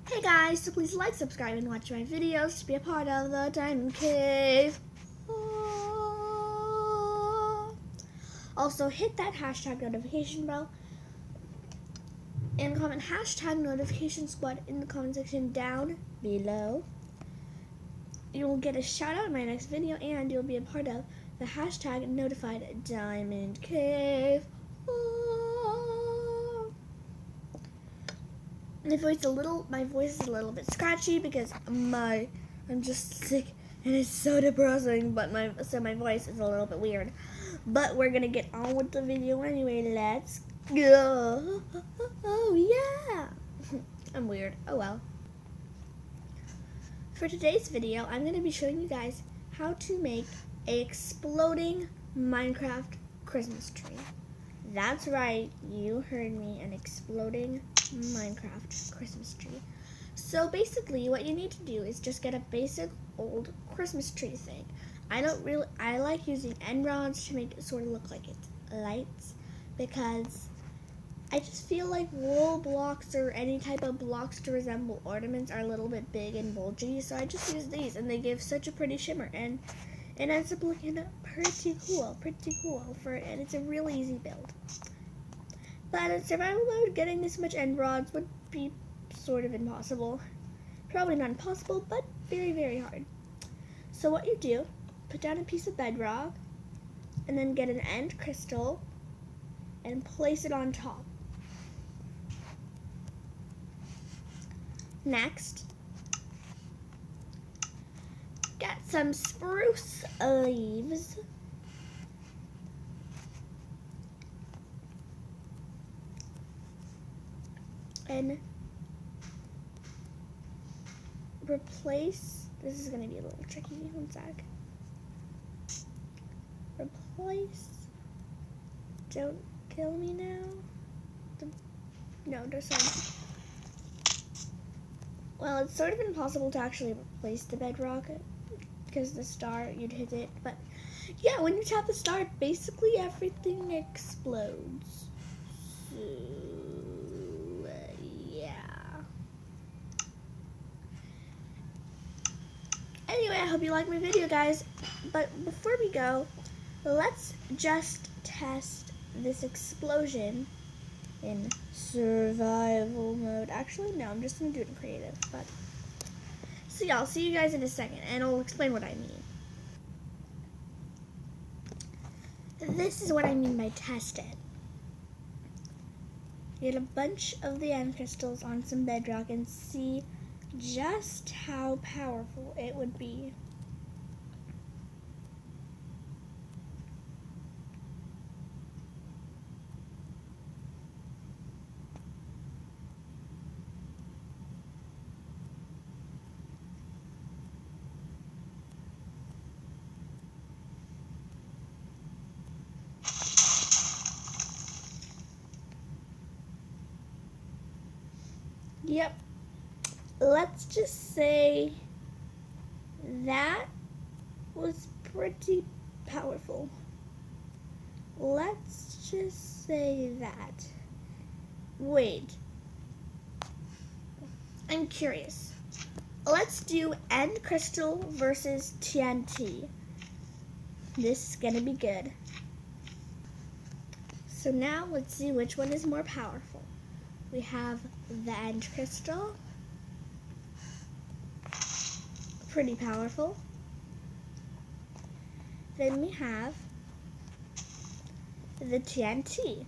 Hey guys, so please like, subscribe, and watch my videos to be a part of the Diamond Cave. Also, hit that hashtag notification bell and comment hashtag notification squad in the comment section down below. You will get a shout out in my next video and you'll be a part of the hashtag notified Diamond Cave. My voice is a little bit scratchy because I'm just sick and it's so depressing, but my voice is a little bit weird. But we're gonna get on with the video anyway. Let's go. Oh yeah. I'm weird. Oh well. For today's video, I'm gonna be showing you guys how to make a exploding Minecraft Christmas tree. That's right, you heard me, an exploding Minecraft Christmas tree. So basically what you need to do is just get a basic old Christmas tree thing. I like using end rods to make it sort of look like it's lights, because I just feel like wool blocks or any type of blocks to resemble ornaments are a little bit big and bulgy, so I just use these and they give such a pretty shimmer and it ends up looking pretty cool and it's a really easy build. But in survival mode, getting this much end rods would be sort of impossible. Probably not impossible, but very, very hard. So what you do, put down a piece of bedrock, and then get an end crystal, and place it on top. Next, get some spruce leaves. And replace, this is going to be a little tricky, one sec. Replace, don't kill me now. No, there's some. Well, it's sort of impossible to actually replace the bedrock because the star, you'd hit it. But yeah, when you tap the star, basically everything explodes. So, yeah. Anyway, I hope you like my video, guys. But before we go, let's just test this explosion in survival mode. Actually, no, I'm just going to do it in creative. But so yeah, I'll see you guys in a second, and I'll explain what I mean. This is what I mean by test it. Get a bunch of the end crystals on some bedrock and see just how powerful it would be. Yep. Let's just say that was pretty powerful. Let's just say that. Wait. I'm curious. Let's do end crystal versus TNT. This is gonna be good. So now let's see which one is more powerful. We have the end crystal. Pretty powerful. Then we have the TNT.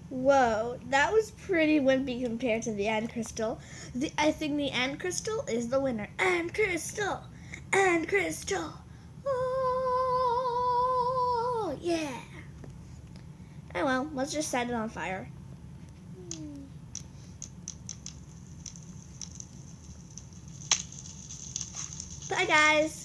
Whoa, that was pretty wimpy compared to the end crystal. I think the end crystal is the winner. End crystal! End crystal! Oh, yeah! Oh well, let's just set it on fire. Bye guys!